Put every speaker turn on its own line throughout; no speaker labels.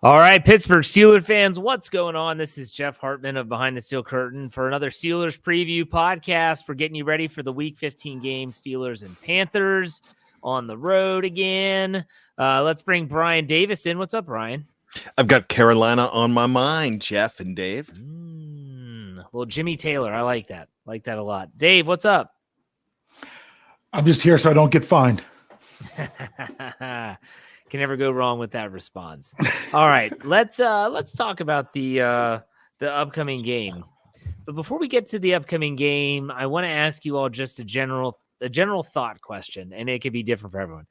All right, Pittsburgh Steelers fans, what's going on? This is Jeff Hartman of Behind the Steel Curtain for another Steelers preview podcast. We're getting you ready for the Week 15 game, Steelers and Panthers on the road again. Let's bring Bryan Davis in. What's up, Bryan?
I've got Carolina on my mind, Jeff and Dave.
Little Jimmy Taylor. I like that. Like that a lot. Dave, what's up?
I'm just here so I don't get fined.
Can never go wrong with that response. All right, let's talk about the upcoming game. But before we get to the upcoming game, I want to ask you all just a general thought question, and it could be different for everyone.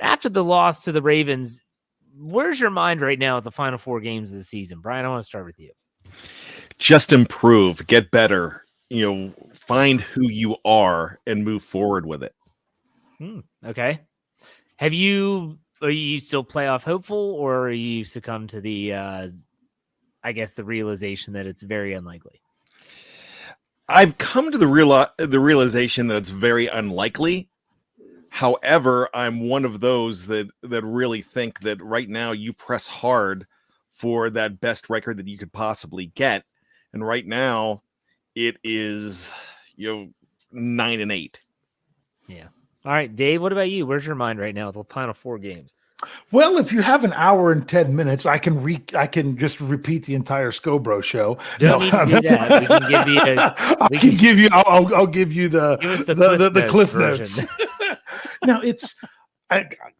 After the loss to the Ravens, where's your mind right now at the final four games of the season? Bryan, I want to start with you.
Just improve, get better, find who you are and move forward with it.
Okay. Are you still playoff hopeful, or are you succumb to the, the realization that it's very unlikely?
I've come to the realization that it's very unlikely. However, I'm one of those that really think that right now you press hard for that best record that you could possibly get. And right now it is, 9-8.
Yeah. All right, Dave, what about you? Where's your mind right now with the final four games?
Well, if you have an hour and 10 minutes, I can just repeat the entire Scobro show.
Don't need to do that. We can give you
I'll give you the Cliff Notes. Now it's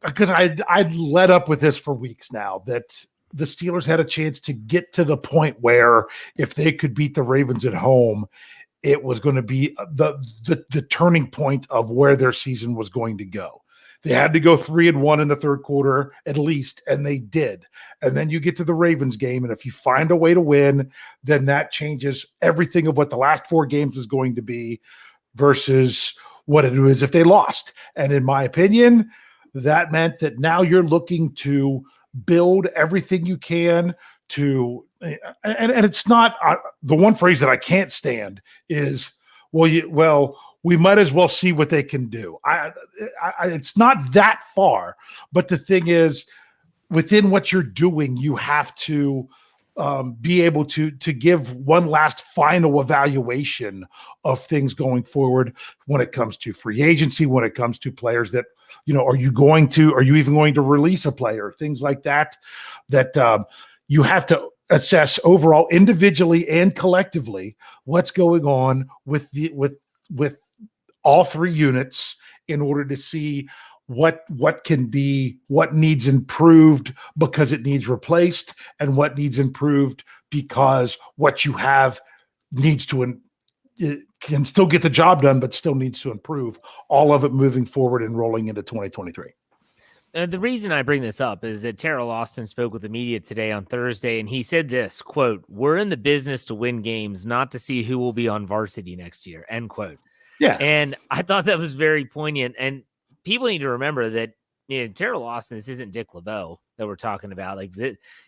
because I'd led up with this for weeks now that the Steelers had a chance to get to the point where if they could beat the Ravens at home, it was going to be the turning point of where their season was going to go. They had to go 3-1 in the third quarter at least, and they did. And then you get to the Ravens game, and if you find a way to win, then that changes everything of what the last four games is going to be versus what it is if they lost. And in my opinion, that meant that now you're looking to build everything you can to and it's not the one phrase that I can't stand is, we might as well see what they can do. It's not that far, but the thing is, within what you're doing, you have to be able to give one last final evaluation of things going forward when it comes to free agency, when it comes to players that, are you even going to release a player, things like that you have to assess overall individually and collectively what's going on with all three units in order to see what needs improved because it needs replaced and what needs improved because what you have it can still get the job done, but still needs to improve, all of it moving forward and rolling into 2023.
The reason I bring this up is that Terrell Austin spoke with the media today on Thursday, and he said this, quote, "We're in the business to win games, not to see who will be on varsity next year," end quote.
Yeah.
And I thought that was very poignant. And people need to remember that Terrell Austin, this isn't Dick LeBeau that we're talking about.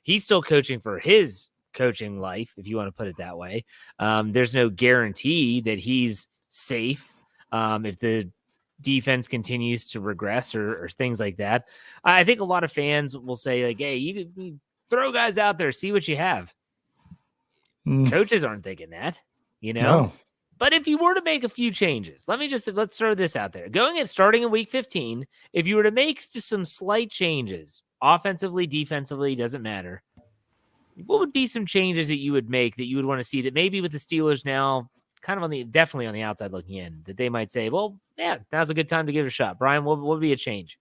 He's still coaching for his coaching life, if you want to put it that way. There's no guarantee that he's safe if the defense continues to regress or things like that. I think a lot of fans will say, hey, you throw guys out there, see what you have. Coaches aren't thinking that,
No.
But if you were to make a few changes, let's throw this out there. Starting in week 15, if you were to make just some slight changes, offensively, defensively, doesn't matter. What would be some changes that you would make that you would want to see that maybe with the Steelers now kind of definitely on the outside looking in, that they might say, well, yeah, now's a good time to give it a shot. Bryan, what would be a change?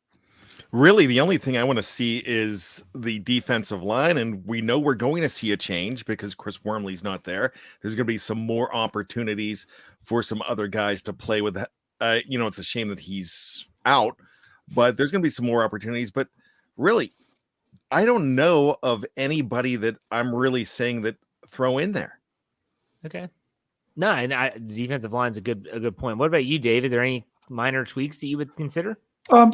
Really, the only thing I want to see is the defensive line, and we know we're going to see a change because Chris Wormley's not there. There's going to be some more opportunities for some other guys to play with. It's a shame that he's out, but there's going to be some more opportunities. But really, I don't know of anybody that I'm really saying that throw in there.
Okay. No, and defensive line's a good point. What about you, Dave? Is there any minor tweaks that you would consider?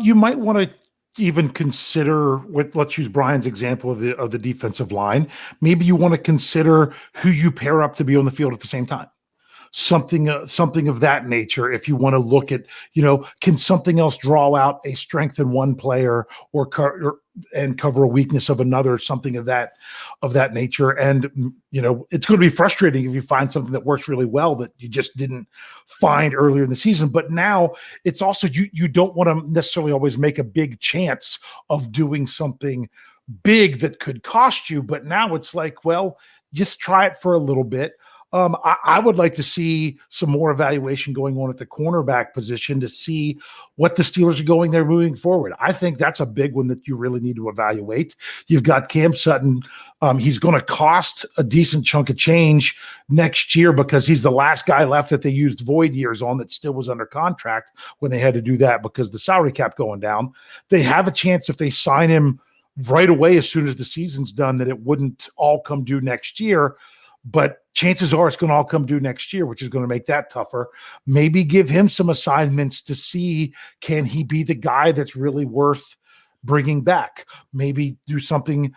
You might want to even consider let's use Bryan's example of the defensive line. Maybe you want to consider who you pair up to be on the field at the same time. Something of that nature. If you want to look at, can something else draw out a strength in one player or and cover a weakness of another, something of that nature. And, it's going to be frustrating if you find something that works really well that you just didn't find earlier in the season. But now it's also, you don't want to necessarily always make a big chance of doing something big that could cost you. But now it's like, well, just try it for a little bit. I would like to see some more evaluation going on at the cornerback position to see what the Steelers are going there moving forward. I think that's a big one that you really need to evaluate. You've got Cam Sutton. He's going to cost a decent chunk of change next year because he's the last guy left that they used void years on that still was under contract when they had to do that because the salary cap going down. They have a chance if they sign him right away as soon as the season's done that it wouldn't all come due next year. But chances are it's going to all come due next year, which is going to make that tougher. Maybe give him some assignments to see, can he be the guy that's really worth bringing back? Maybe do something,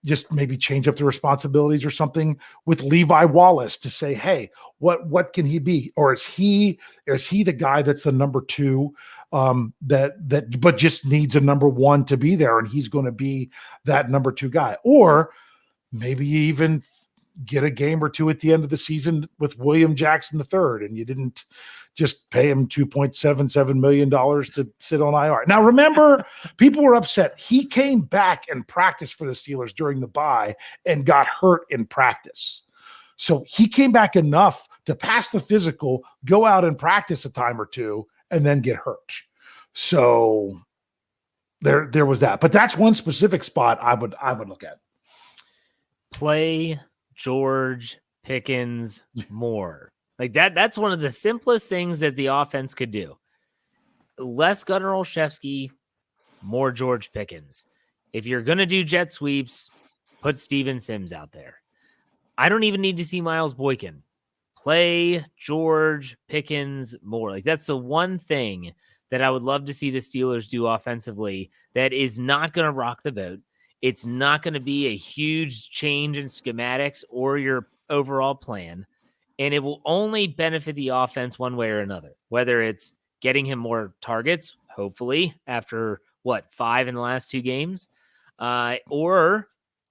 just maybe change up the responsibilities or something with Levi Wallace to say, hey, what can he be? Or is he the guy that's the number two but just needs a number one to be there, and he's going to be that number two guy? Or maybe even get a game or two at the end of the season with William Jackson III, and you didn't just pay him $2.77 million to sit on IR. Now, remember, people were upset. He came back and practiced for the Steelers during the bye and got hurt in practice. So he came back enough to pass the physical, go out and practice a time or two, and then get hurt. So there was that. But that's one specific spot I would look at.
Play George Pickens more. Like that's one of the simplest things that the offense could do. Less Gunnar Olszewski, more George Pickens. If you're going to do jet sweeps, put Steven Sims out there. I don't even need to see Miles Boykin. Play George Pickens more. Like that's the one thing that I would love to see the Steelers do offensively that is not going to rock the boat. It's not going to be a huge change in schematics or your overall plan, and it will only benefit the offense one way or another, whether it's getting him more targets, hopefully, after, 5 in the last 2 games, or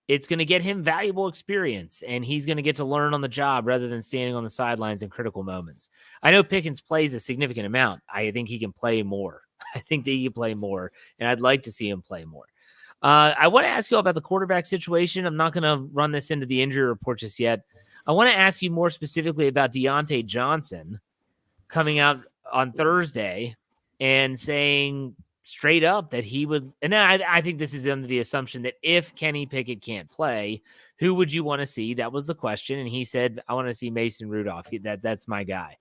it's going to get him valuable experience, and he's going to get to learn on the job rather than standing on the sidelines in critical moments. I know Pickens plays a significant amount. I think he can play more. I think that he can play more, and I'd like to see him play more. I want to ask you about the quarterback situation. I'm not going to run this into the injury report just yet. I want to ask you more specifically about Deontay Johnson coming out on Thursday and saying straight up that he would, and I think this is under the assumption that if Kenny Pickett can't play, who would you want to see? That was the question. And he said, I want to see Mason Rudolph. That's my guy.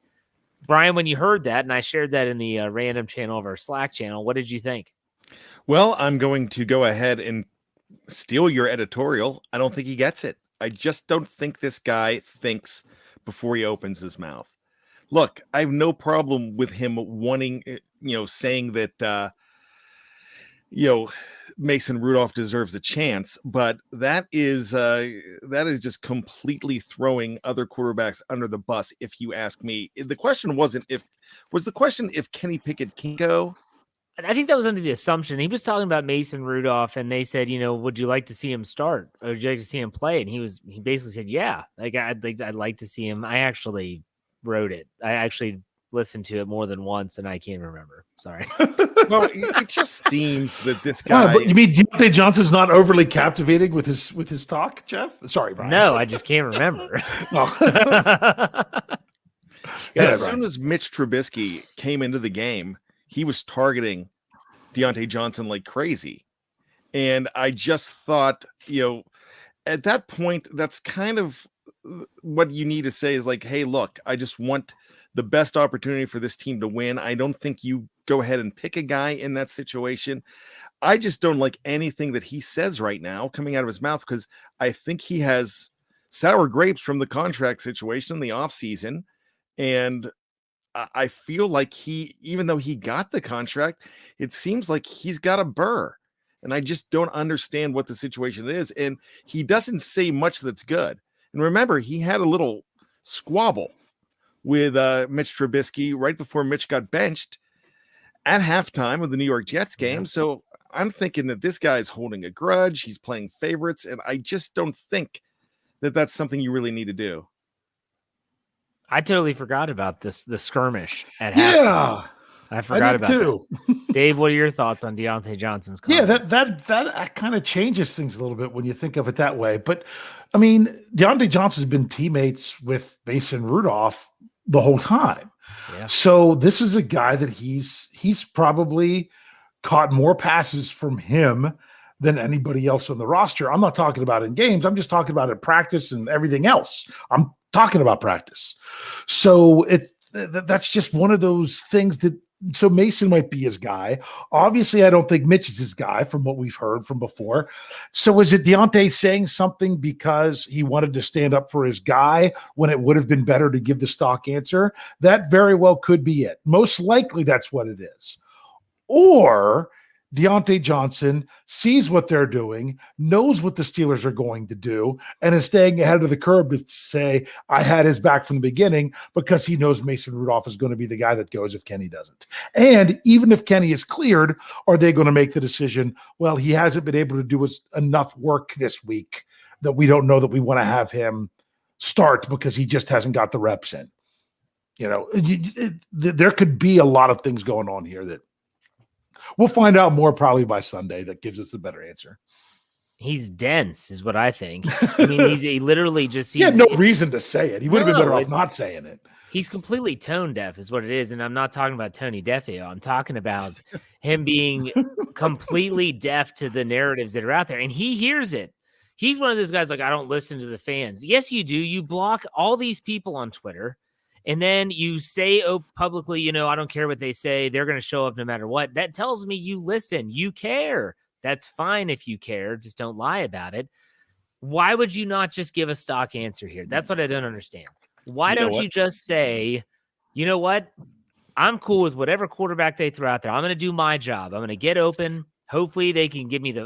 Bryan, when you heard that, and I shared that in the random channel of our Slack channel, what did you think?
Well, I'm going to go ahead and steal your editorial. I don't think he gets it. I just don't think this guy thinks before he opens his mouth. Look, I have no problem with him wanting, saying that, Mason Rudolph deserves a chance, but that is just completely throwing other quarterbacks under the bus. If you ask me, the question wasn't if Kenny Pickett can go.
I think that was under the assumption. He was talking about Mason Rudolph, and they said, would you like to see him start, or would you like to see him play? And he basically said, yeah, like I'd like to see him. I actually wrote it. I actually listened to it more than once, and I can't remember. Sorry.
Well, it just seems that this guy.
But you mean Deontay Johnson's not overly captivating with his talk, Jeff? Sorry, Bryan.
No, I just can't remember.
As soon as Mitch Trubisky came into the game, he was targeting Deontay Johnson like crazy. And I just thought, at that point, that's kind of what you need to say is like, hey, look, I just want the best opportunity for this team to win. I don't think you go ahead and pick a guy in that situation. I just don't like anything that he says right now coming out of his mouth, because I think he has sour grapes from the contract situation in the offseason. And I feel like even though he got the contract, it seems like he's got a burr, and I just don't understand what the situation is. And he doesn't say much that's good. And remember, he had a little squabble with Mitch Trubisky right before Mitch got benched at halftime of the New York Jets game. So I'm thinking that this guy's holding a grudge. He's playing favorites. And I just don't think that that's something you really need to do.
I totally forgot about the skirmish at
Yeah.
halftime. I forgot about
too.
Dave, what are your thoughts on Deontay Johnson's comment?
Yeah, that kind of changes things a little bit when you think of it that way. But I mean, Deontay Johnson's been teammates with Mason Rudolph the whole time.
Yeah.
So this is a guy that he's probably caught more passes from him than anybody else on the roster. I'm not talking about in games. I'm just talking about in practice and everything else. I'm talking about practice. So that's just one of those things that, so Mason might be his guy. Obviously, I don't think Mitch is his guy from what we've heard from before. So is it Deontay saying something because he wanted to stand up for his guy when it would have been better to give the stock answer? That very well could be it. Most likely that's what it is. Or Deontay Johnson sees what they're doing, knows what the Steelers are going to do, and is staying ahead of the curve to say, I had his back from the beginning, because he knows Mason Rudolph is going to be the guy that goes if Kenny doesn't. And even if Kenny is cleared, are they going to make the decision, well, he hasn't been able to do enough work this week that we don't know that we want to have him start because he just hasn't got the reps in. You know, there could be a lot of things going on here that we'll find out more probably by Sunday that gives us a better answer.
He's dense is what I think. I mean, he literally just...
He had no reason to say it. He would have been better off not saying it.
He's completely tone deaf is what it is. And I'm not talking about Tony Defeo. I'm talking about him being completely deaf to the narratives that are out there. And he hears it. He's one of those guys like, I don't listen to the fans. Yes, you do. You block all these people on Twitter. And then you say publicly, you know, I don't care what they say. They're going to show up no matter what. That tells me you listen. You care. That's fine if you care. Just don't lie about it. Why would you not just give a stock answer here? That's what I don't understand. Why don't you just say, you know what? I'm cool with whatever quarterback they throw out there. I'm going to do my job. I'm going to get open. Hopefully they can give me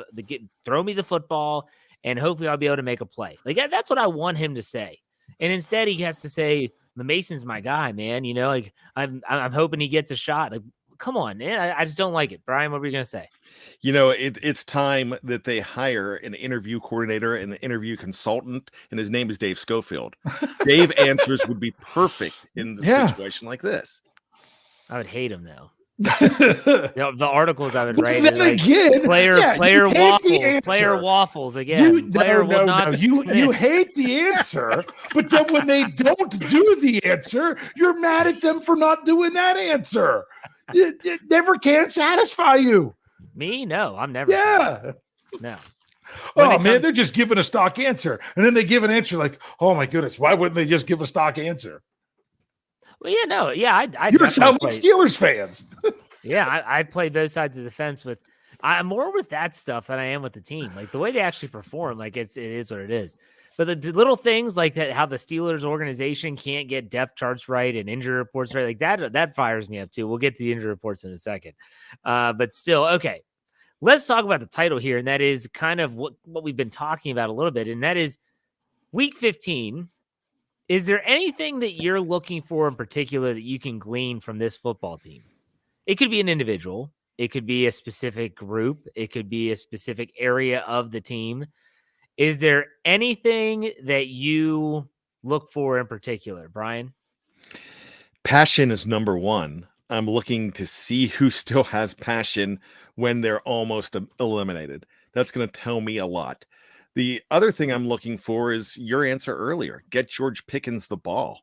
throw me the football, and hopefully I'll be able to make a play. Like that's what I want him to say. And instead he has to say, the Mason's my guy, man. You know, like I'm hoping he gets a shot. Like, come on, man. I just don't like it. Bryan, what were you going to say?
You know, it's time that they hire an interview coordinator and an interview consultant, and his name is Dave Schofield. Dave answers would be perfect in the situation like this.
I would hate him though. The articles I would write.
Then
like,
again,
player waffles again.
You hate the answer, but then when they don't do the answer, you're mad at them for not doing that answer. It never can satisfy you.
Me? No, I'm never. Satisfied. No.
Man, they're just giving a stock answer, and then they give an answer like, "Oh my goodness, why wouldn't they just give a stock answer?"
Well, yeah, no, yeah, I
you sound like Steelers fans.
Yeah, I play both sides of the fence with. I'm more with that stuff than I am with the team. Like the way they actually perform, like it is what it is. But the little things like that, how the Steelers organization can't get depth charts right and injury reports right, like that fires me up too. We'll get to the injury reports in a second. But still, okay. Let's talk about the title here, and that is kind of what we've been talking about a little bit, and that is Week 15. Is there anything that you're looking for in particular that you can glean from this football team? It could be an individual. It could be a specific group. It could be a specific area of the team. Is there anything that you look for in particular, Bryan?
Passion is number one. I'm looking to see who still has passion when they're almost eliminated. That's going to tell me a lot. The other thing I'm looking for is your answer earlier. Get George Pickens the ball.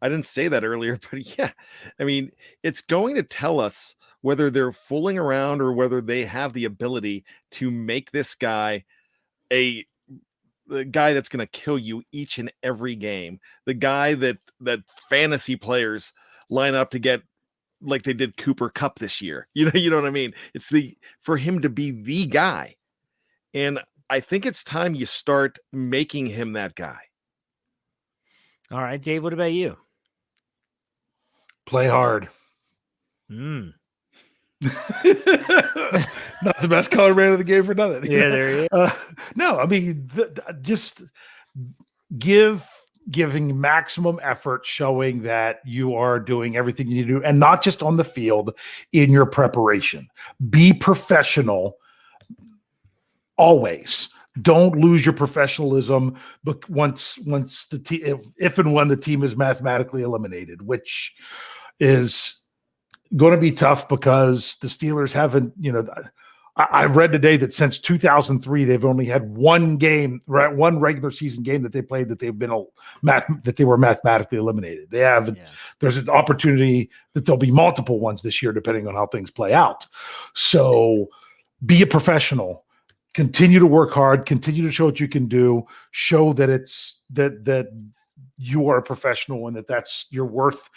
I didn't say that earlier, but yeah, I mean, it's going to tell us whether they're fooling around or whether they have the ability to make this guy the guy that's going to kill you each and every game. The guy that fantasy players line up to get like they did Cooper Kupp this year. You know what I mean? It's for him to be the guy. And I think it's time you start making him that guy.
All right, Dave, what about you?
Play hard.
Not
the best color man of the game for nothing.
Yeah, there you go.
No, I mean, just giving maximum effort, showing that you are doing everything you need to do, and not just on the field, in your preparation. Be professional always. Don't lose your professionalism. But once the team, if and when the team is mathematically eliminated, which is going to be tough because the Steelers haven't, I read today that since 2003, they've only had one game, right? One regular season game that they played that they were mathematically eliminated. There's an opportunity that there'll be multiple ones this year, depending on how things play out. So be a professional, continue to work hard, continue to show what you can do, show that that you are a professional and that's your worth.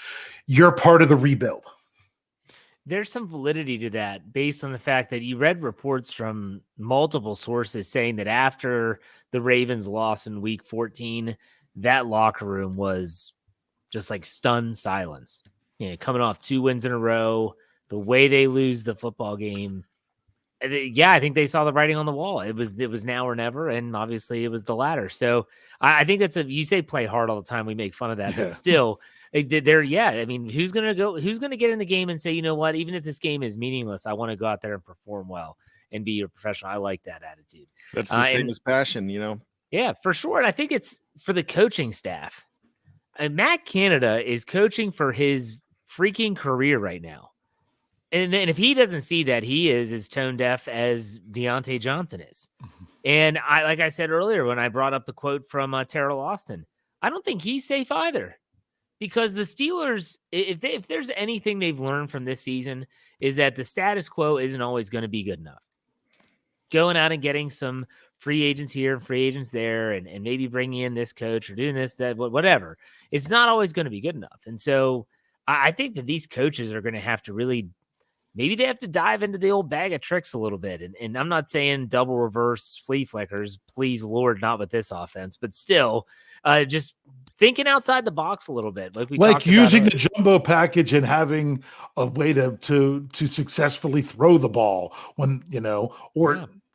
You're part of the rebuild.
There's some validity to that based on the fact that you read reports from multiple sources saying that after the Ravens loss in week 14, that locker room was just like stunned silence. Coming off 2 wins in a row, the way they lose the football game. Yeah, I think they saw the writing on the wall. It was now or never, and obviously it was the latter. So I think you say play hard all the time. We make fun of that, but still – I mean, who's going to get in the game and say, you know what, even if this game is meaningless, I want to go out there and perform well and be a professional. I like that attitude.
That's the same as passion,
Yeah, for sure. And I think it's for the coaching staff. And Matt Canada is coaching for his freaking career right now. And then if he doesn't see that, he is as tone deaf as Deontay Johnson is. And like I said earlier, when I brought up the quote from Terrell Austin, I don't think he's safe either. Because the Steelers, if there's anything they've learned from this season, is that the status quo isn't always going to be good enough. Going out and getting some free agents here, free agents there, and maybe bringing in this coach or doing this, that, whatever, it's not always going to be good enough. And so I think that these coaches are going to have to really, maybe they have to dive into the old bag of tricks a little bit. And I'm not saying double reverse flea flickers, please, Lord, not with this offense, but still just thinking outside the box a little bit, like
using the jumbo package and having a way to successfully throw the ball when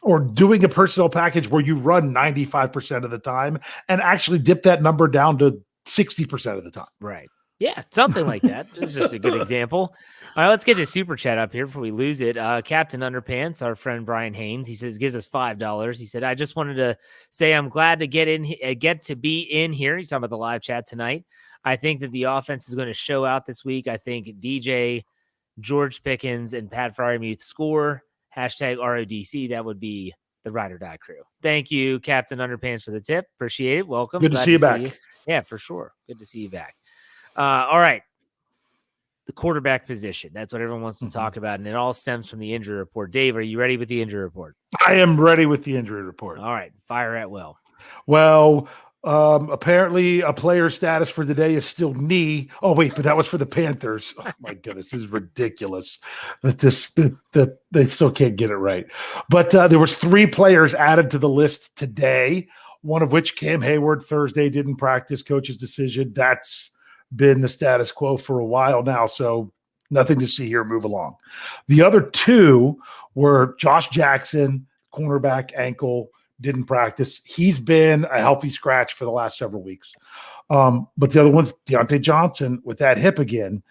or doing a personnel package where you run 95% of the time and actually dip that number down to 60% of the time.
Right. Yeah, something like that. This is just a good example. All right, let's get to Super Chat up here before we lose it. Captain Underpants, our friend Brian Haynes, he says, gives us $5. He said, I just wanted to say I'm glad to get to be in here. He's talking about the live chat tonight. I think that the offense is going to show out this week. I think DJ, George Pickens, and Pat Fryermuth score. Hashtag RODC. That would be the Ride or Die crew. Thank you, Captain Underpants, for the tip. Appreciate it. Welcome.
Good to see you back.
Yeah, for sure. Good to see you back. All right. The quarterback position. That's what everyone wants to talk about. And it all stems from the injury report. Dave, are you ready with the injury report?
I am ready with the injury report.
All right. Fire at will.
Well, apparently a player status for today is still knee. Oh, wait, but that was for the Panthers. Oh, my goodness. This is ridiculous that they still can't get it right. But there was 3 players added to the list today, one of which Cam Hayward Thursday didn't practice, coach's decision. That's been the status quo for a while now, so nothing to see here. Move along. The other 2 were Josh Jackson, cornerback, ankle, didn't practice. He's been a healthy scratch for the last several weeks. But the other one's Deontay Johnson with that hip again.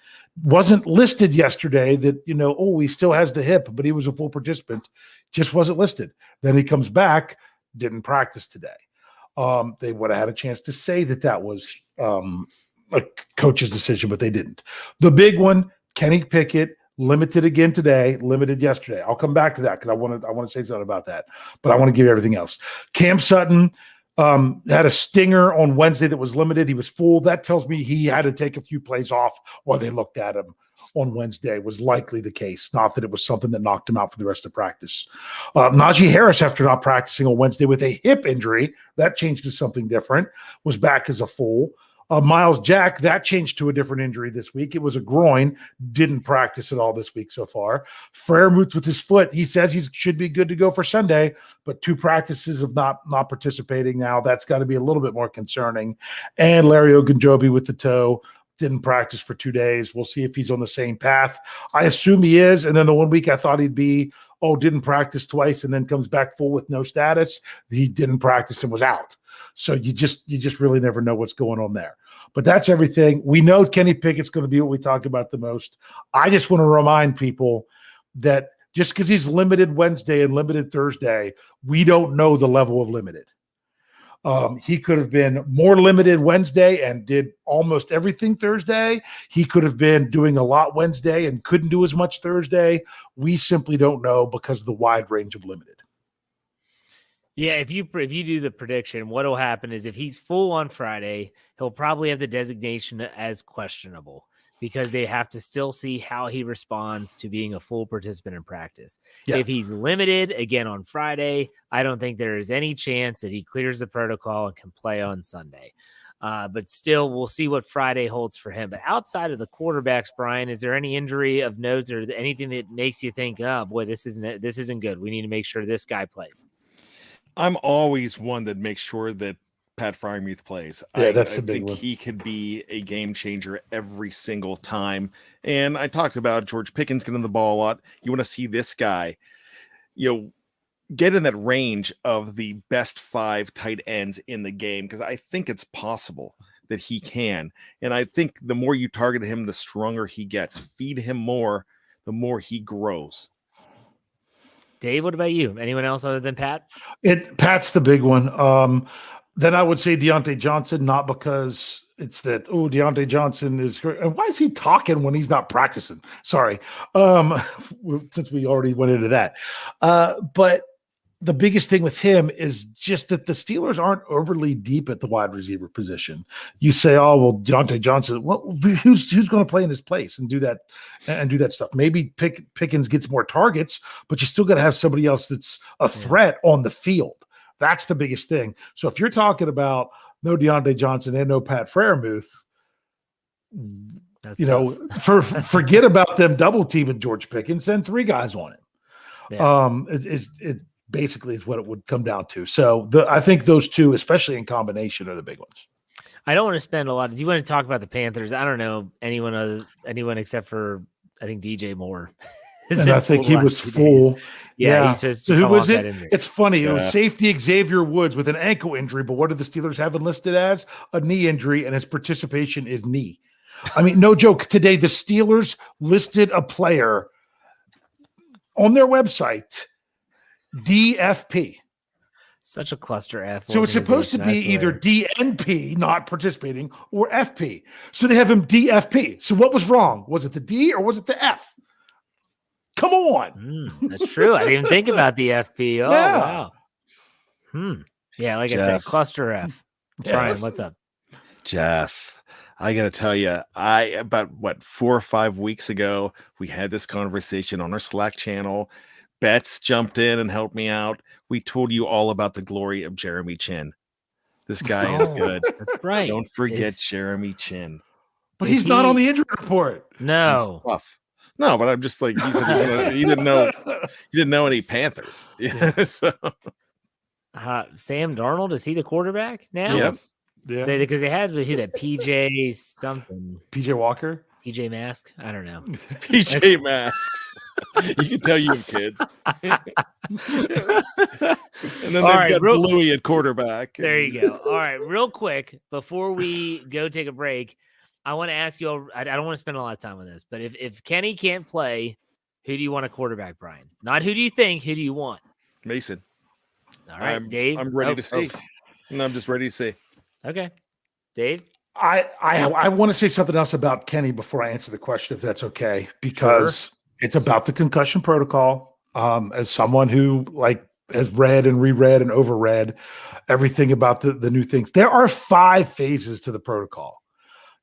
Wasn't listed yesterday that, he still has the hip, but he was a full participant. Just wasn't listed. Then he comes back, didn't practice today. They would have had a chance to say that was a coach's decision, but they didn't. The big one, Kenny Pickett, limited again today, limited yesterday. I'll come back to that because I want to say something about that, but I want to give you everything else. Cam Sutton had a stinger on Wednesday that was limited. He was full. That tells me he had to take a few plays off while they looked at him on Wednesday. Was likely the case, not that it was something that knocked him out for the rest of practice. Najee Harris, after not practicing on Wednesday with a hip injury, that changed to something different, was back as a full. Miles Jack, that changed to a different injury this week. It was a groin, didn't practice at all this week so far. Fryermuth with his foot, he says he should be good to go for Sunday, but 2 practices of not participating now. That's got to be a little bit more concerning. And Larry Ogunjobi with the toe, didn't practice for 2 days. We'll see if he's on the same path. I assume he is. And then the 1 week I thought he'd be, didn't practice twice and then comes back full with no status. He didn't practice and was out. So you just really never know what's going on there. But that's everything. We know Kenny Pickett's going to be what we talk about the most. I just want to remind people that Just because he's limited Wednesday and limited Thursday, we don't know the level of limited. He could have been more limited Wednesday and did almost everything Thursday. He could have been doing a lot Wednesday and couldn't do as much Thursday. We simply don't know because of the wide range of limited.
Yeah, if you do the prediction, what will happen is if he's full on Friday, he'll probably have the designation as questionable because they have to still see how he responds to being a full participant in practice. Yeah. If he's limited again on Friday, I don't think there is any chance that he clears the protocol and can play on Sunday. But still, we'll see what Friday holds for him. But outside of the quarterbacks, Bryan, is there any injury of note or anything that makes you think, oh boy, this isn't good? We need to make sure this guy plays.
I'm always one that makes sure that Pat Freiermuth plays.
Yeah, that's the big one.
He could be a game changer every single time. And I talked about George Pickens getting the ball a lot. You want to see this guy, get in that range of the best 5 tight ends in the game, because I think it's possible that he can. And I think the more you target him, the stronger he gets. Feed him more, the more he grows.
Dave, what about you? Anyone else other than Pat?
Pat's the big one. Then I would say Deontay Johnson, not because it's that, Deontay Johnson is great. And why is he talking when he's not practicing? Sorry. Since we already went into that. But the biggest thing with him is just that the Steelers aren't overly deep at the wide receiver position. You say, Deontay Johnson, who's going to play in his place and do that stuff? Maybe Pickens gets more targets, but you still got to have somebody else that's a threat on the field. That's the biggest thing. So if you're talking about no Deontay Johnson and no Pat Freiermuth, forget about them double teaming George Pickens, send 3 guys on him. Yeah. It basically is what it would come down to. So I think those 2, especially in combination, are the big ones.
I don't want to spend a lot. Do you want to talk about the Panthers? I don't know anyone except for I think DJ Moore.
And I think he was full.
Days. Yeah.
So who was it? It's funny. It was safety Xavier Woods with an ankle injury, but what did the Steelers have him listed as? A knee injury, and his participation is knee. I mean, no joke. Today, the Steelers listed a player on their website, DFP.
Such a cluster F.
So it's supposed to be either DNP, not participating, or FP. So they have him DFP. So what was wrong? Was it the D or was it the F? Come on.
That's true. I didn't even think about the FP. Oh, yeah. Wow. Yeah, like Jeff. I said, cluster F. Bryan, what's up?
Jeff, I got to tell you, about 4 or 5 weeks ago, we had this conversation on our Slack channel. Betts jumped in and helped me out. We told you all about the glory of Jeremy Chin. This guy is good.
That's right.
Don't forget Jeremy Chin.
But he's not on the injury report.
No.
He's tough. No, but I'm just like, he didn't know any Panthers. Yeah. So.
Sam Darnold, is he the quarterback now?
Yep.
Yeah.
Because they had that PJ something.
PJ Walker?
PJ Mask? I don't know.
PJ Masks. You can tell you have kids. And then they've got Bluey at quarterback.
There you go. All right, real quick, before we go take a break, I want to ask you, I don't want to spend a lot of time on this, but if Kenny can't play, who do you want a quarterback, Bryan? Not who do you think, who do you want?
Mason.
All right, Dave.
I'm ready to see. And I'm just ready to see.
Okay. Dave?
I want to say something else about Kenny before I answer the question, if that's okay, because it's about the concussion protocol. As someone who has read and reread and overread everything about the new things, there are 5 phases to the protocol.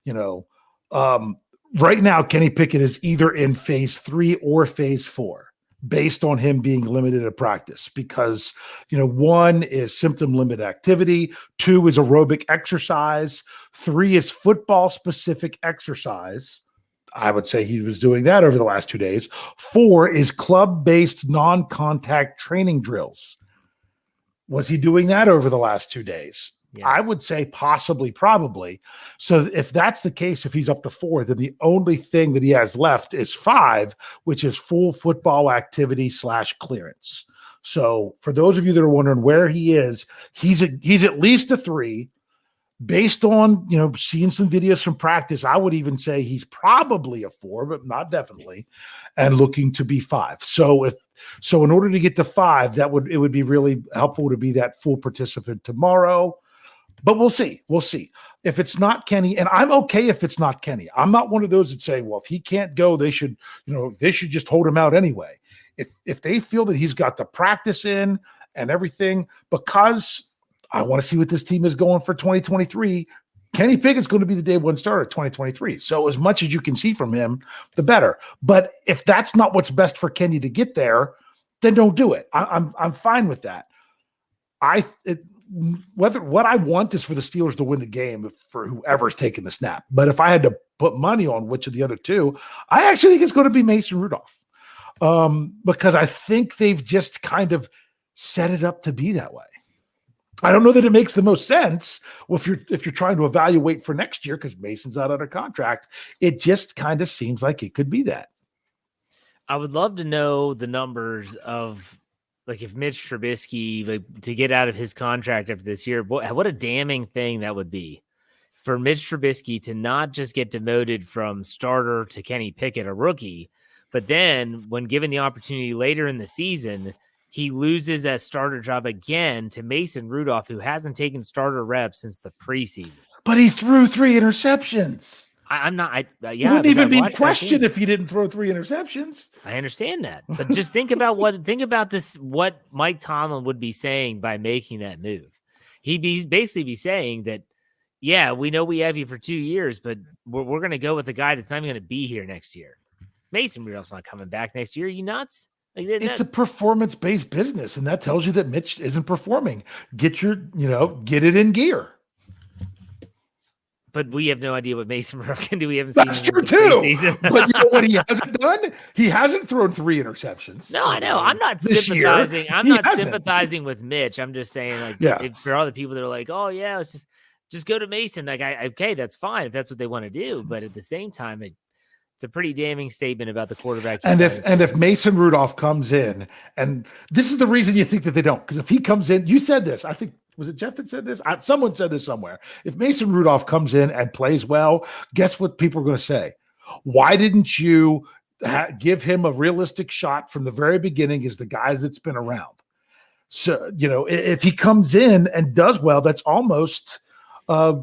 Right now, Kenny Pickett is either in phase 3 or phase 4. Based on him being limited at practice, because 1 is symptom limited activity, 2 is aerobic exercise, 3 is football specific exercise. I would say he was doing that over the last 2 days. 4 is club based non-contact training drills. Was he doing that over the last 2 days? Yes. I would say possibly, probably. So if that's the case, if he's up to 4, then the only thing that he has left is 5, which is full football activity / clearance. So for those of you that are wondering where he is, he's at least a 3. based on, seeing some videos from practice, I would even say he's probably a 4, but not definitely, and looking to be 5. So in order to get to 5, it would be really helpful to be that full participant tomorrow. But we'll see. We'll see. If it's not Kenny, and I'm okay if it's not Kenny. I'm not one of those that say, well, if he can't go, they should just hold him out anyway. If they feel that he's got the practice in and everything, because I want to see what this team is going for 2023. Kenny Pickett's going to be the day one starter 2023. So as much as you can see from him, the better. But if that's not what's best for Kenny to get there, then don't do it. I'm fine with that. What I want is for the Steelers to win the game for whoever's taking the snap. But if I had to put money on which of the other two, I actually think it's going to be Mason Rudolph, because I think they've just kind of set it up to be that way. I don't know that it makes the most sense if you're trying to evaluate for next year, because Mason's out under contract. It just kind of seems like it could be that.
I would love to know the numbers of, like, if Mitch Trubisky, to get out of his contract after this year, what a damning thing that would be for Mitch Trubisky to not just get demoted from starter to Kenny Pickett, a rookie, but then when given the opportunity later in the season, he loses that starter job again to Mason Rudolph, who hasn't taken starter reps since the preseason.
But he threw 3 interceptions.
He
wouldn't even be questioned if he didn't throw 3 interceptions.
I understand that, but just think about what Mike Tomlin would be saying by making that move. He'd basically be saying that, yeah, we know we have you for 2 years, but we're going to go with a guy that's not even going to be here next year. Mason Rudolph's not coming back next year. Are you nuts?
It's a performance-based business, and that tells you that Mitch isn't performing. Get it in gear.
But we have no idea what Mason Rudolph can do. We haven't seen
That's
him
true too. But you know what he hasn't done? He hasn't thrown 3 interceptions.
No, I know. I'm not sympathizing. I'm not sympathizing with Mitch. I'm just saying, for all the people that are like, oh yeah, let's just go to Mason. Like, okay, that's fine if that's what they want to do. But at the same time, it's a pretty damning statement about the quarterback.
And if Mason Rudolph comes in, and this is the reason you think that they don't, because if he comes in, you said this, I think, was it Jeff that said this? Someone said this somewhere. If Mason Rudolph comes in and plays well, guess what people are going to say? Why didn't you give him a realistic shot from the very beginning as the guy that's been around? So, if he comes in and does well, that's almost a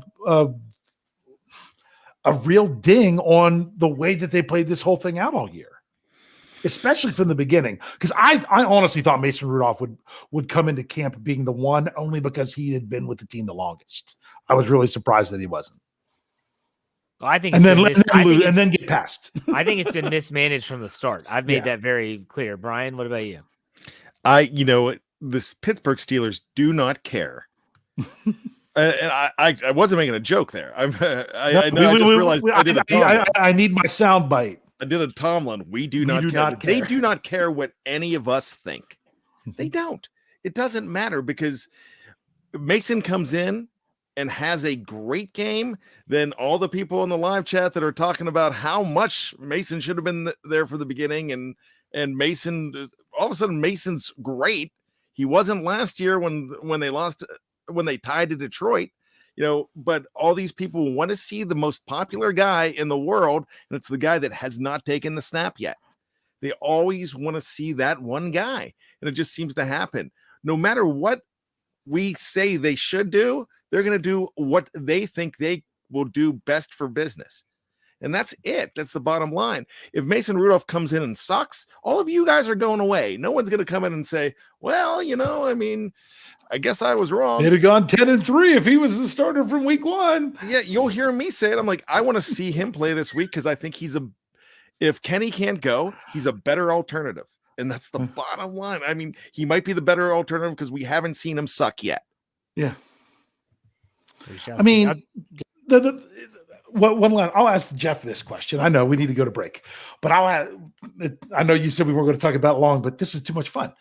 real ding on the way that they played this whole thing out all year, especially from the beginning. Because I honestly thought Mason Rudolph would come into camp being the one, only because he had been with the team the longest. I was really surprised that he wasn't.
Well, I think,
and then let them lose and then get past.
I think it's been mismanaged from the start. I've made that very clear. Brian, what about you?
This Pittsburgh Steelers do not care. And I wasn't making a joke there. I just realized
I need my sound bite.
I did a Tomlin. We do not care. They do not care what any of us think. They don't. It doesn't matter, because Mason comes in and has a great game, then all the people in the live chat that are talking about how much Mason should have been there for the beginning, and Mason, all of a sudden Mason's great. He wasn't last year when they lost, when they tied to Detroit, but all these people want to see the most popular guy in the world, and it's the guy that has not taken the snap yet. They always want to see that one guy, and it just seems to happen. No matter what we say they should do, they're going to do what they think they will do best for business. And that's it. That's the bottom line. If Mason Rudolph comes in and sucks, all of you guys are going away. No one's going to come in and say, well, I guess I was wrong.
He'd have gone 10-3 if he was the starter from week 1.
Yeah, you'll hear me say it. I'm like, I want to see him play this week, because I think if Kenny can't go, he's a better alternative. And that's the bottom line. He might be the better alternative because we haven't seen him suck yet.
Yeah. One line. I'll ask Jeff this question. I know we need to go to break, but I know you said we weren't going to talk about long, but this is too much fun.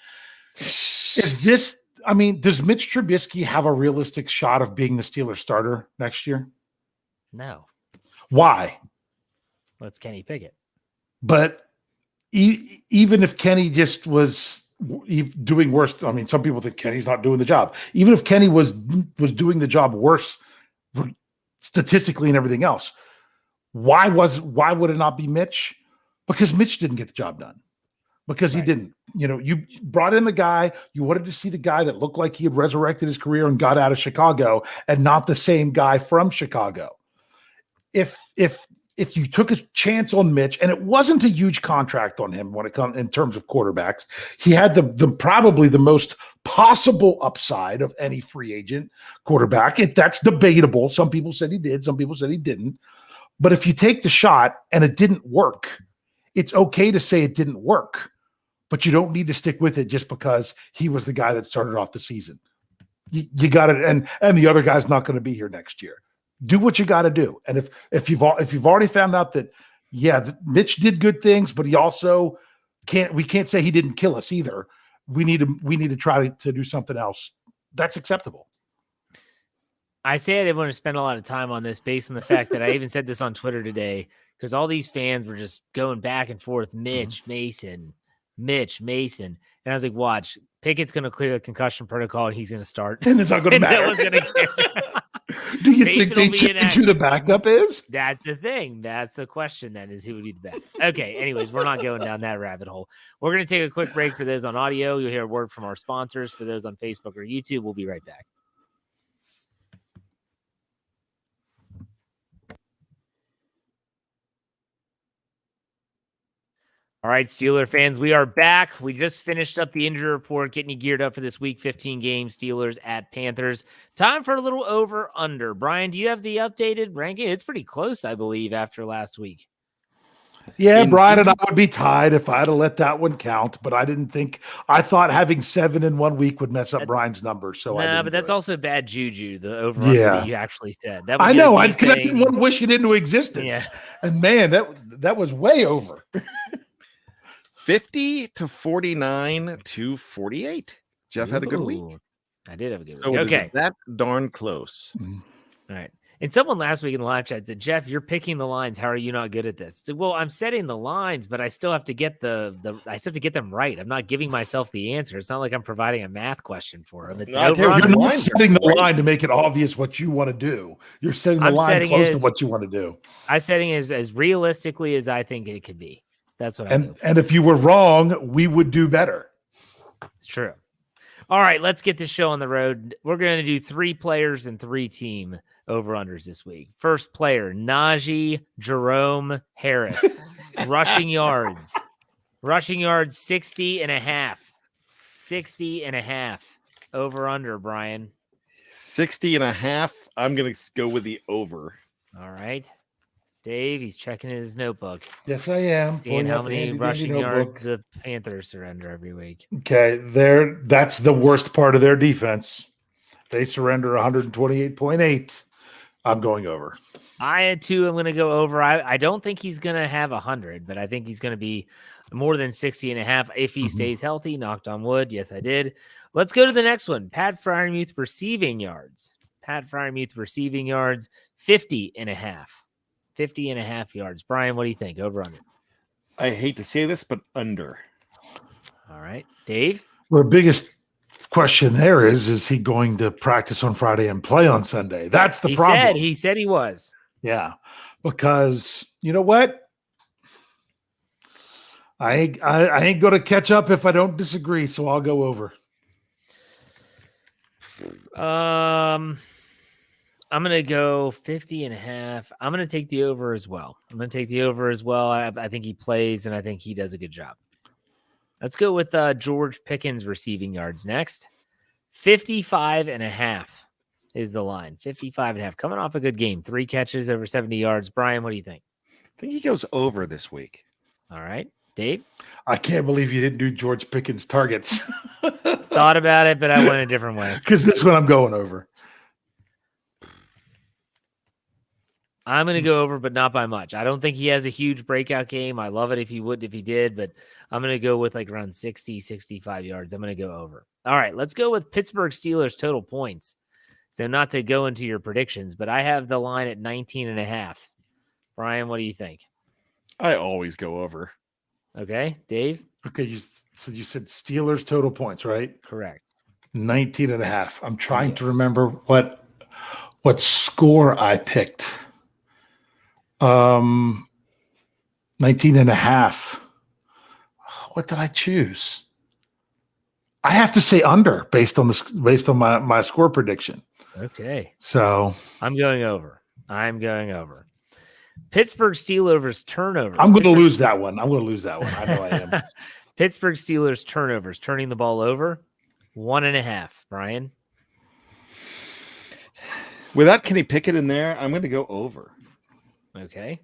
Does Mitch Trubisky have a realistic shot of being the Steelers starter next year?
No.
Why?
Well, it's Kenny Pickett.
But even if Kenny just was doing worse, some people think Kenny's not doing the job. Even if Kenny was doing the job worse statistically and everything else. Why would it not be Mitch? Because Mitch didn't get the job done. Because he didn't. You brought in the guy, you wanted to see the guy that looked like he had resurrected his career and got out of Chicago, and not the same guy from Chicago. If you took a chance on Mitch, and it wasn't a huge contract on him when it comes in terms of quarterbacks, he had the probably the most possible upside of any free agent quarterback. That's debatable. Some people said he did, some people said he didn't. But if you take the shot and it didn't work, it's okay to say it didn't work. But you don't need to stick with it just because he was the guy that started off the season. You got it, and the other guy's not going to be here next year. Do what you got to do. And if you've already found out that Mitch did good things, but he also we can't say he didn't kill us either. We need to try to do something else. That's acceptable.
I say I didn't want to spend a lot of time on this based on the fact that I even said this on Twitter today, because all these fans were just going back and forth. Mitch Mason. And I was like, watch, Pickett's going to clear the concussion protocol and he's going to start.
And it's not going to matter.
No one's going to care.
Do you think they change who the backup is?
That's the thing. That's the question then, is who would be the backup. Okay, anyways, we're not going down that rabbit hole. We're going to take a quick break for those on audio. You'll hear a word from our sponsors. For those on Facebook or YouTube, we'll be right back. All right, Steeler fans, we are back. We just finished up the injury report, getting you geared up for this Week 15 game, Steelers at Panthers. Time for a little over-under. Bryan, do you have the updated ranking? It's pretty close, I believe, after last week.
Yeah, Bryan and I would be tied if I had to let that one count, but I thought having 7 in 1 week would mess up Brian's numbers. So
but that's also bad juju, the over-under that you actually said. That
I know, because I didn't want to wish it into existence. Yeah. And man, that was way over.
50 to 49 to 48. Jeff had a good week.
I did have a good week.
Okay. That darn close.
All right. And someone last week in the live chat said, Jeff, you're picking the lines. How are you not good at this? So, well, I'm setting the lines, but I still have to get I still have to get them right. I'm not giving myself the answer. It's not like I'm providing a math question for them. It's
you're not setting the line to make it obvious what you want to do. You're setting the line close to what you want to do.
I'm setting it as realistically as I think it could be. That's what
and if you were wrong, we would do better.
It's true. All right, let's get this show on the road. We're going to do 3 players and 3 team over-unders this week. First player, Najee Jerome Harris. Rushing yards. 60 and a half. 60 and a half. Over-under, Bryan.
60 and a half. I'm going to go with the over.
All right. Dave, he's checking his notebook.
Yes, I am.
Seeing how many rushing yards the Panthers surrender every week.
Okay, that's the worst part of their defense. They surrender 128.8. I'm going over.
I had 2. I'm going to go over. I don't think he's going to have 100, but I think he's going to be more than 60 and a half if he stays healthy. Knocked on wood. Yes, I did. Let's go to the next one. Pat Freiermuth receiving yards. 50 and a half. 50 and a half yards. Bryan, what do you think? Over under?
I hate to say this, but under.
All right. Dave?
Well, the biggest question there is he going to practice on Friday and play on Sunday? That's the problem.
He said he was.
Yeah. Because you know what? I ain't going to catch up if I don't disagree, so I'll go over.
I'm going to go 50 and a half. I'm going to take the over as well. I think he plays, and I think he does a good job. Let's go with George Pickens receiving yards next. 55 and a half is the line. 55 and a half. Coming off a good game. 3 catches over 70 yards. Bryan, what do you think?
I think he goes over this week.
All right. Dave?
I can't believe you didn't do George Pickens targets.
Thought about it, but I went a different way.
Because this one I'm going over.
I'm going to go over, but not by much. I don't think he has a huge breakout game. I love it if he did, but I'm going to go with like around 60, 65 yards. I'm going to go over. All right, let's go with Pittsburgh Steelers total points. So not to go into your predictions, but I have the line at 19 and a half. Bryan, what do you think?
I always go over.
Okay, Dave?
Okay, you said Steelers total points, right?
Correct.
19 and a half. I'm trying to remember what what score I picked. 19.5. What did I choose? I have to say under based on my score prediction.
Okay.
So
I'm going over. Pittsburgh Steelers turnovers.
I'm going to lose that one. I know I am.
Pittsburgh Steelers turnovers, turning the ball over, 1.5. Brian?
Without Kenny Pickett in there, I'm going to go over.
Okay.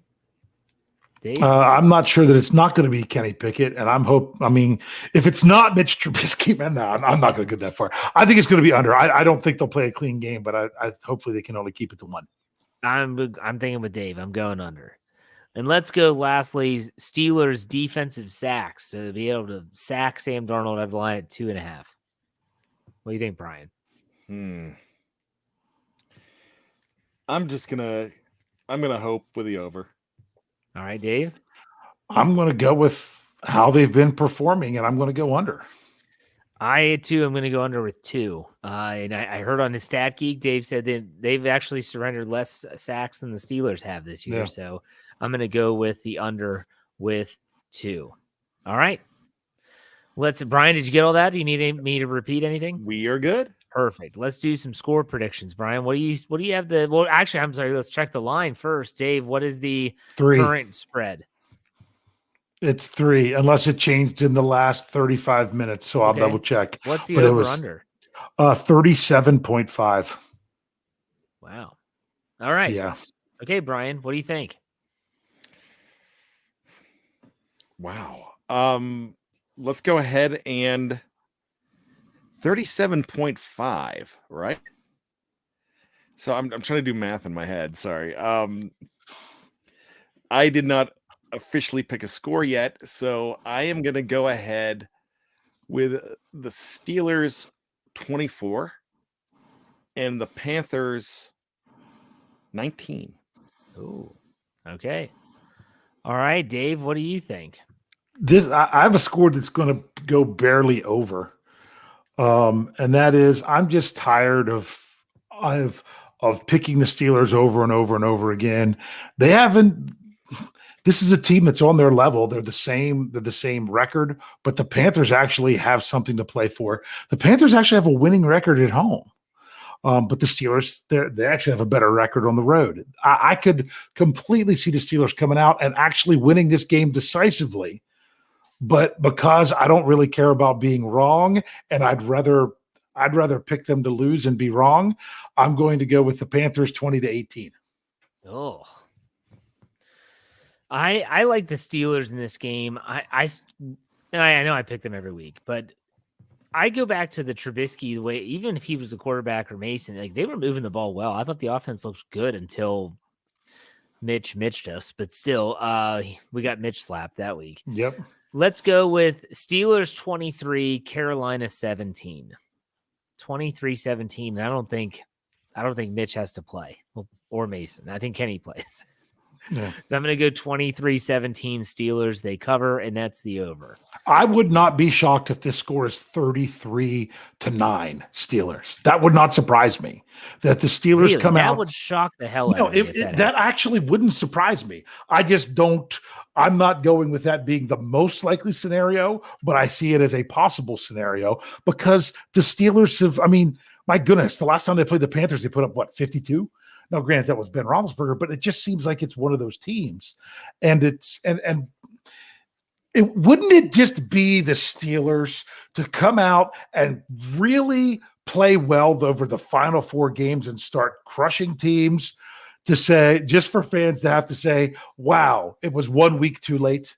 Dave?
I'm not sure that it's not going to be Kenny Pickett, and if it's not Mitch Trubisky, man, no, I'm not going to get that far. I think it's going to be under. I don't think they'll play a clean game, but I hopefully they can only keep it to 1.
I'm thinking with Dave. I'm going under. And let's go lastly, Steelers defensive sacks. So to be able to sack Sam Darnold, I've line at 2.5. What do you think, Brian?
I'm gonna hope with the over.
All right, Dave.
I'm going to go with how they've been performing, and I'm going to go under.
I too am going to go under with 2. And I heard on his Stat Geek, Dave said that they've actually surrendered less sacks than the Steelers have this year. Yeah. So I'm going to go with the under with 2. All right. Brian, did you get all that? Do you need me to repeat anything?
We are good.
Perfect. Let's do some score predictions. Brian, what do you have actually, I'm sorry. Let's check the line first. Dave, what is the
3
current spread?
It's 3, unless it changed in the last 35 minutes. So I'll double check.
What's the over under?
37.5.
Wow. All right.
Yeah.
Okay, Brian, what do you think?
Wow. Let's go ahead and 37.5, right? So I'm trying to do math in my head. Sorry. I did not officially pick a score yet, so I am going to go ahead with the Steelers 24 and the Panthers 19.
Oh, okay. All right, Dave, what do you think?
I have a score that's going to go barely over. And that is, I'm just tired of picking the Steelers over and over and over again. This is a team that's on their level. They're the same record, but the Panthers actually have something to play for. The Panthers actually have a winning record at home. But the Steelers, they actually have a better record on the road. I could completely see the Steelers coming out and actually winning this game decisively. But because I don't really care about being wrong, and I'd rather pick them to lose and be wrong, I'm going to go with the Panthers 20-18.
Oh, I like the Steelers in this game. I know I pick them every week, but I go back to the Trubisky the way, even if he was the quarterback or Mason, like they were moving the ball well. I thought the offense looked good until Mitched us, but still, we got Mitch slapped that week.
Yep.
Let's go with Steelers 23, Carolina 17. 23-17. I don't think Mitch has to play or Mason. I think Kenny plays.
Yeah.
So I'm going to go 23-17 Steelers. They cover, and that's the over.
I would not be shocked if this score is 33-9 Steelers. That would not surprise me. That the Steelers come out.
That would shock the hell out of me.
That actually wouldn't surprise me. I just don't. I'm not going with that being the most likely scenario, but I see it as a possible scenario because the Steelers have. I mean, my goodness, the last time they played the Panthers, they put up 52. Now, granted, that was Ben Roethlisberger, but it just seems like it's one of those teams, and wouldn't it just be the Steelers to come out and really play well over the final 4 games and start crushing teams to say, just for fans to have to say, wow, it was 1 week too late,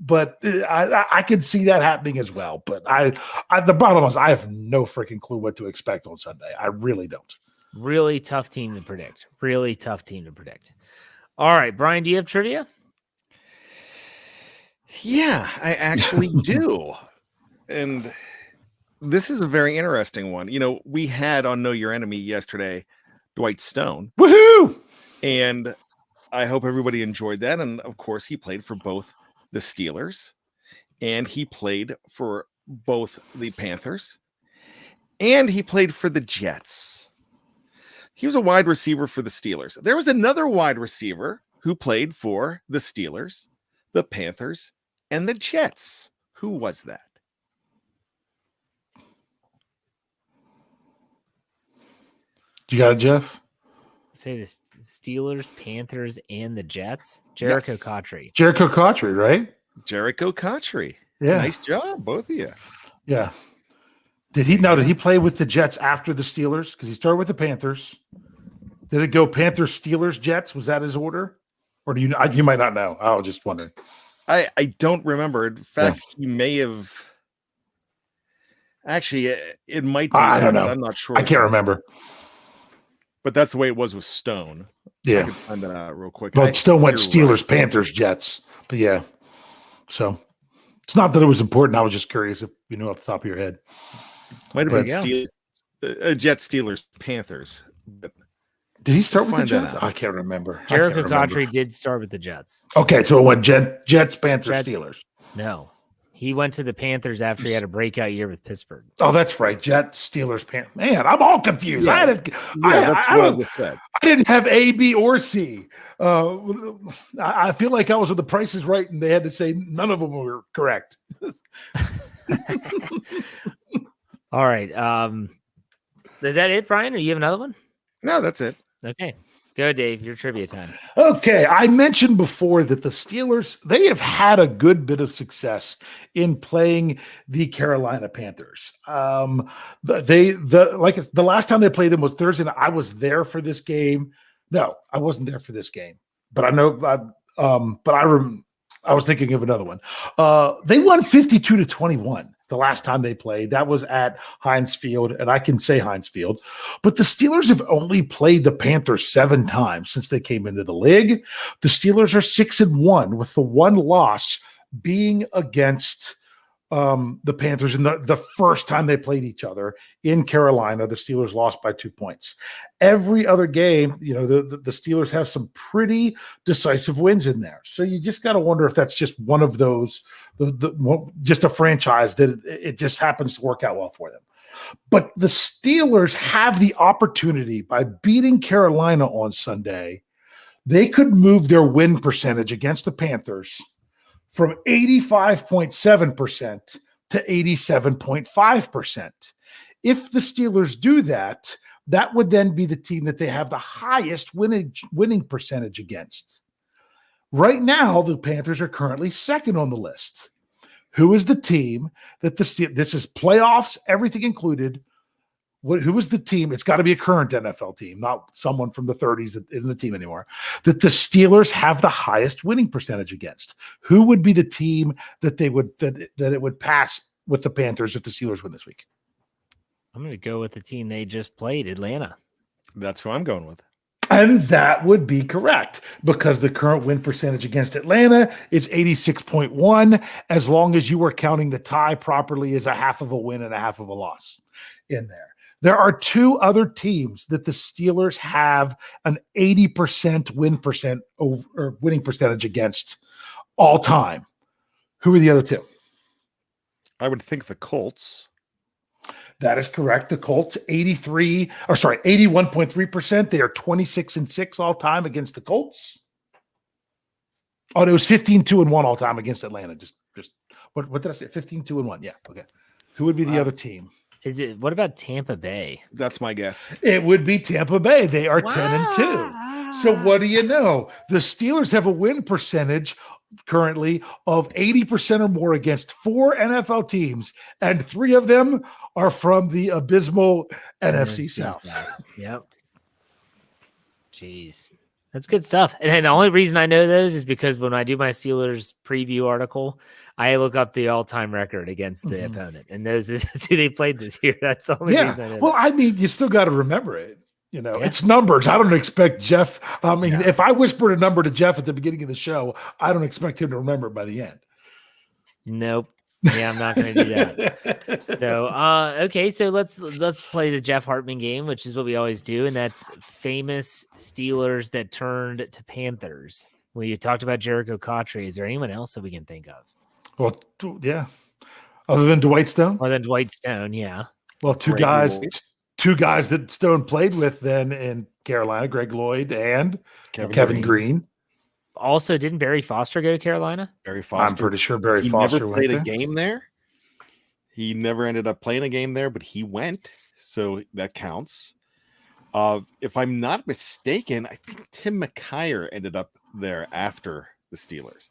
but I can see that happening as well. But the bottom line is I have no freaking clue what to expect on Sunday. I really don't.
Really tough team to predict. All right, Brian, do you have trivia?
Yeah, I actually do. And this is a very interesting one. We had on Know Your Enemy yesterday, Dwight Stone.
Woohoo!
And I hope everybody enjoyed that. And of course, he played for both the Steelers and he played for both the Panthers. and he played for the Jets. He was a wide receiver for the Steelers. There was another wide receiver who played for the Steelers, the Panthers, and the Jets. Who was that?
You got it, Jeff?
Say the Steelers, Panthers, and the Jets. Jericho
Yes.
Cotchery.
Jericho Cotchery, right?
Jericho Cotchery.
Yeah.
Nice job, both of you.
Yeah. Did he play with the Jets after the Steelers? Because he started with the Panthers. Did it go Panthers, Steelers, Jets? Was that his order? Or do you might not know. I was just wondering.
I don't remember. In fact, he may have. Actually, it might be.
I don't know.
I'm not sure.
I can't remember.
But that's the way it was with Stone.
Yeah.
I can find that out real quick.
Well, it still went
You're
Steelers,
right.
Panthers, Jets. But yeah. So it's not that it was important. I was just curious if you knew off the top of your head.
Might have
But
been Jets, Steelers, Panthers. But
did he start with the
Find that
Jets?
out.
I can't remember.
Jericho Cotchery did start with the Jets.
Okay, so it went Jets, Panthers,
Jets.
Steelers.
No. He went to the Panthers after he had a breakout year with Pittsburgh.
Oh, that's right. Jets, Steelers, Panthers. Man, I'm all confused.
Yeah.
That's
what I just said.
I didn't have A, B, or C. I feel like I was with the prices right, and they had to say none of them were correct.
All right. Is that it, Brian? Or you have another one?
No, that's it.
Okay. Go, Dave. Your trivia time.
Okay, I mentioned before that the Steelers, they have had a good bit of success in playing the Carolina Panthers. The last time they played them was Thursday night. I was there for this game. No, I wasn't there for this game, but I know. I was thinking of another one. They won 52-21 the last time they played. That was at Heinz Field, and I can say Heinz Field. But the Steelers have only played the Panthers 7 times since they came into the league. The Steelers are 6-1, with the one loss being against the Panthers in the first time they played each other in Carolina. The Steelers lost by 2 points. Every other game, the Steelers have some pretty decisive wins in there. So you just got to wonder if that's just one of those, just a franchise that it just happens to work out well for them. But the Steelers have the opportunity by beating Carolina on Sunday. They could move their win percentage against the Panthers from 85.7% to 87.5%. If the Steelers do that, that would then be the team that they have the highest winning percentage against. Right now, the Panthers are currently second on the list. Who is the team that this is playoffs, everything included? Who is the team? It's got to be a current NFL team, not someone from the 30s that isn't a team anymore, that the Steelers have the highest winning percentage against. Who would be the team that it would pass with the Panthers if the Steelers win this week?
I'm going to go with the team they just played, Atlanta.
That's who I'm going with.
And that would be correct, because the current win percentage against Atlanta is 86.1, as long as you are counting the tie properly as a half of a win and a half of a loss in there. There are 2 other teams that the Steelers have an 80% winning percentage against all time. Who are the other 2?
I would think the Colts.
That is correct. The Colts, 81.3%. They are 26-6 all time against the Colts. Oh, it was 15-2-1 all time against Atlanta. Just what did I say? 15-2-1. Yeah. Okay. Who would be the other team?
What about Tampa Bay?
That's my guess.
It would be Tampa Bay. They are 10-2. So what do you know? The Steelers have a win percentage currently of 80% or more against 4 NFL teams, and 3 of them are from the abysmal NFC South.
Yep. Jeez. That's good stuff. And the only reason I know those is because when I do my Steelers preview article, I look up the all-time record against the opponent, and those is who they played this year. That's the only reason I know.
Well, I mean, you still got to remember it. It's numbers. I don't expect Jeff. If I whispered a number to Jeff at the beginning of the show, I don't expect him to remember it by the end.
Nope. Yeah, I'm not going to do that. So, okay. So let's play the Jeff Hartman game, which is what we always do. And that's famous Steelers that turned to Panthers. We talked about Jericho Cotchery. Is there anyone else that we can think of?
Well, yeah. Other than Dwight Stone?
Other than Dwight Stone, yeah.
Well, two guys that Stone played with then in Carolina, Greg Lloyd and Kevin Green.
Also, didn't Barry Foster go to Carolina?
Barry Foster.
I'm pretty sure Barry Foster
never played a game there. He never ended up playing a game there, but he went, so that counts. If I'm not mistaken, I think Tim McKyer ended up there after the Steelers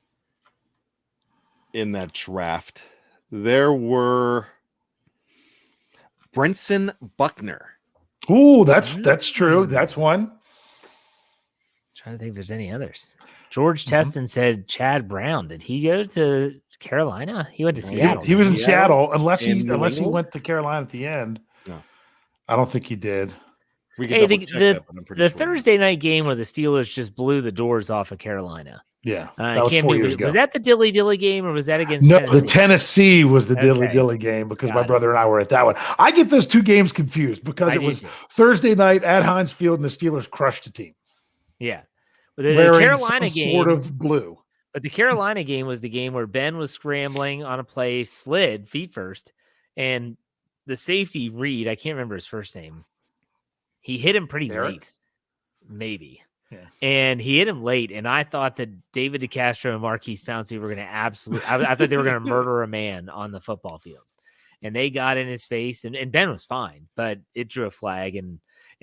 in that draft. There were Brenson Buckner.
Ooh, that's true. That's one.
Trying to think if there's any others. George Teston said Chad Brown. Did he go to Carolina? He went to Seattle.
He was in Seattle, unless he went to Carolina at the end.
No.
I don't think he did.
The Thursday night game where the Steelers just blew the doors off of Carolina.
Yeah,
that was 4 years ago. Was that the Dilly Dilly game, or was that against?
No, Tennessee? The Tennessee was the Dilly Dilly game because my brother and I were at that one. I get those two games confused because it was Thursday night at Heinz Field and the Steelers crushed the team.
Yeah, the Carolina game
sort of blue.
But the Carolina game was the game where Ben was scrambling on a play, slid feet first, and the safety Reed, I can't remember his first name. He hit him pretty late, maybe. Yeah. And he hit him late, and I thought that David DeCastro and Marquise Pouncey were going to I thought they were going to murder a man on the football field. And they got in his face, and Ben was fine, but it drew a flag and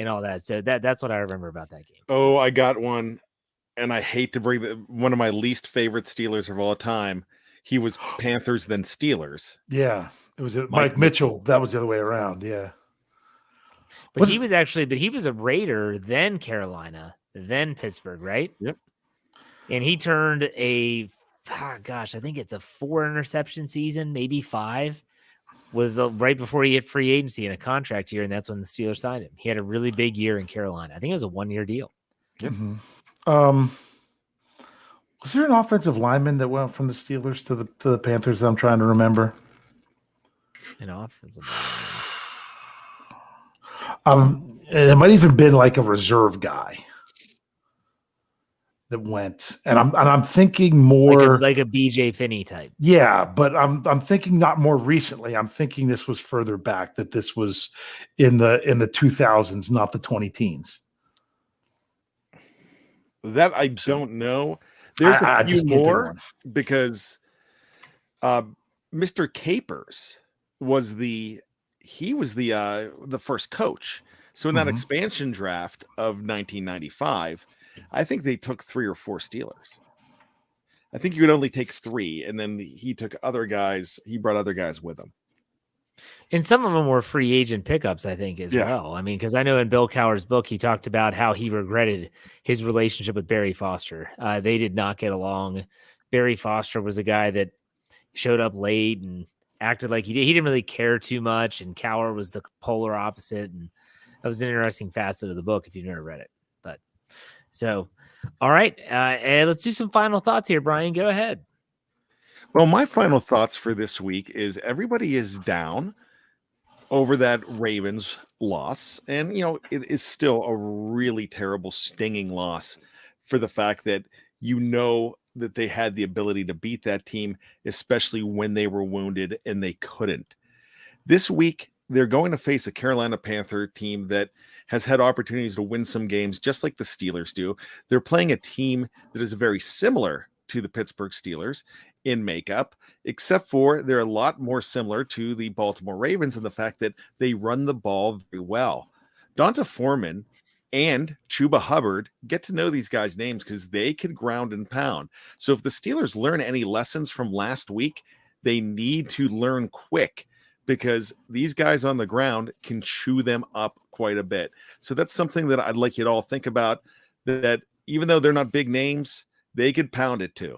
all that. So that's what I remember about that game.
Oh, I got one, and I hate to bring one of my least favorite Steelers of all time. He was Panthers, then Steelers.
Yeah, it was Mike Mitchell. That was the other way around, yeah.
But he was a Raider, then Carolina, then Pittsburgh, right?
Yep.
And he turned I think it's a 4 interception season, maybe 5. Was right before he hit free agency in a contract year, and that's when the Steelers signed him. He had a really big year in Carolina. I think it was a 1-year deal.
Yep.
Mm-hmm. Was there an offensive lineman that went from the Steelers to the Panthers that I'm trying to remember?
An offensive
lineman. It might even been like a reserve guy that went, and I'm thinking more
like a BJ Finney type.
Yeah, but I'm thinking not more recently. I'm thinking this was further back. That this was in the 2000s, not the 2010s.
That I don't know. There's a few more because Mr. Capers was the first coach. So in that expansion draft of 1995, I think they took 3 or 4 Steelers. I think you could only take 3, and then he took other guys. He brought other guys with him.
And some of them were free agent pickups, I think, as well. I mean, because I know in Bill Cowher's book, he talked about how he regretted his relationship with Barry Foster. They did not get along. Barry Foster was a guy that showed up late and acted like he didn't really care too much, and Cowher was the polar opposite. And that was an interesting facet of the book if you've never read it. But so, all right, let's do some final thoughts here, Brian. Go ahead.
Well, my final thoughts for this week is everybody is down over that Ravens loss. And, it is still a really terrible, stinging loss for the fact that that they had the ability to beat that team, especially when they were wounded and they couldn't. This week, they're going to face a Carolina Panther team that has had opportunities to win some games, just like the Steelers do. They're playing a team that is very similar to the Pittsburgh Steelers in makeup, except for they're a lot more similar to the Baltimore Ravens in the fact that they run the ball very well. Donta Foreman and Chuba Hubbard, get to know these guys' names because they can ground and pound. So if the Steelers learn any lessons from last week, they need to learn quick because these guys on the ground can chew them up quite a bit. So that's something that I'd like you to all think about, that even though they're not big names, they could pound it too.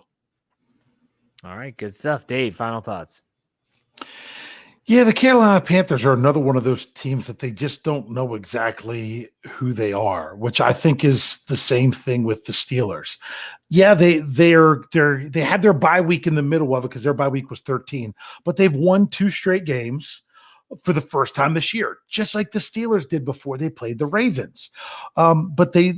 All right, good stuff. Dave, final thoughts.
Yeah, the Carolina Panthers are another one of those teams that they just don't know exactly who they are, which I think is the same thing with the Steelers. Yeah, they had their bye week in the middle of it because their bye week was 13, but they've won 2 straight games. for the first time this year, just like the Steelers did before they played the Ravens. But they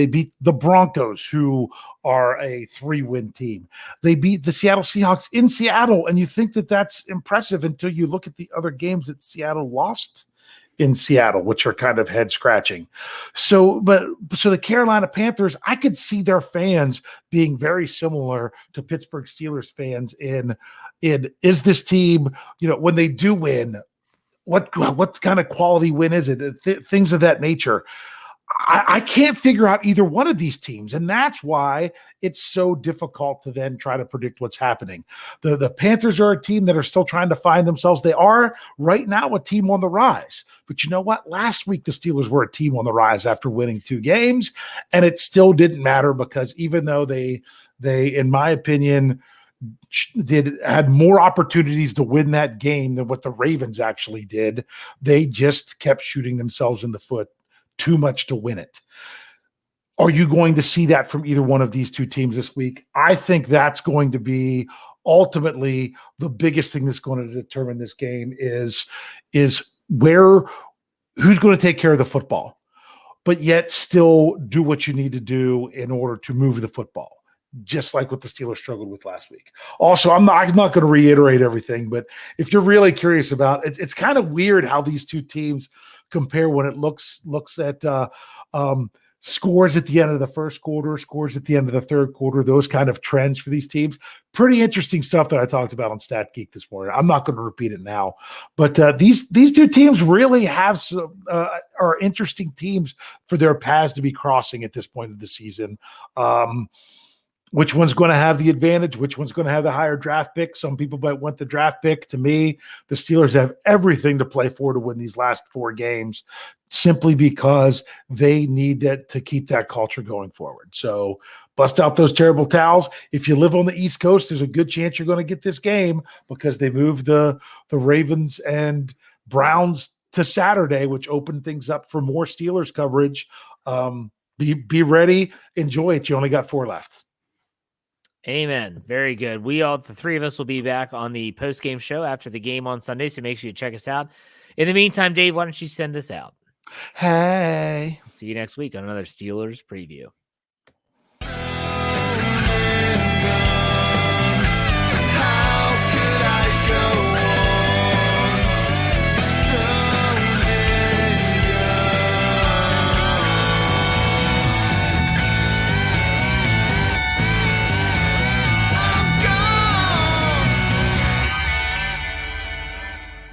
beat the Broncos, who are a 3-win team. They beat the Seattle Seahawks in Seattle, and you think that that's impressive until you look at the other games that Seattle lost in Seattle, which are kind of head scratching. So the Carolina Panthers, I could see their fans being very similar to Pittsburgh Steelers fans in is this team, when they do win, what kind of quality win is it? Things of that nature. I can't figure out either one of these teams, and that's why it's so difficult to then try to predict what's happening. The Panthers are a team that are still trying to find themselves. They are right now a team on the rise. But you know what? Last week, the Steelers were a team on the rise after winning 2 games, and it still didn't matter because even though they in my opinion, had more opportunities to win that game than what the Ravens actually did, they just kept shooting themselves in the foot too much to win it. Are you going to see that from either one of these two teams this week? I think that's going to be ultimately the biggest thing that's going to determine this game is who's going to take care of the football, but yet still do what you need to do in order to move the football, just like what the Steelers struggled with last week. Also, I'm not going to reiterate everything, but if you're really curious about it, it's kind of weird how these two teams compare when it looks at scores at the end of the first quarter, scores at the end of the third quarter, those kind of trends for these teams. Pretty interesting stuff that I talked about on Stat Geek this morning. I'm not going to repeat it now, but these two teams really have some are interesting teams for their paths to be crossing at this point of the season. Which one's going to have the advantage? Which one's going to have the higher draft pick? Some people might want the draft pick. To me, the Steelers have everything to play for to win these last 4 games simply because they need to keep that culture going forward. So bust out those terrible towels. If you live on the East Coast, there's a good chance you're going to get this game because they moved the Ravens and Browns to Saturday, which opened things up for more Steelers coverage. Be ready. Enjoy it. You only got 4 left.
Amen. Very good. The 3 of us will be back on the post-game show after the game on Sunday, so make sure you check us out. In the meantime, Dave, why don't you send us out?
Hey.
See you next week on another Steelers preview.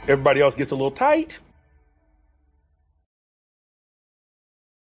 Everybody else gets a little tight.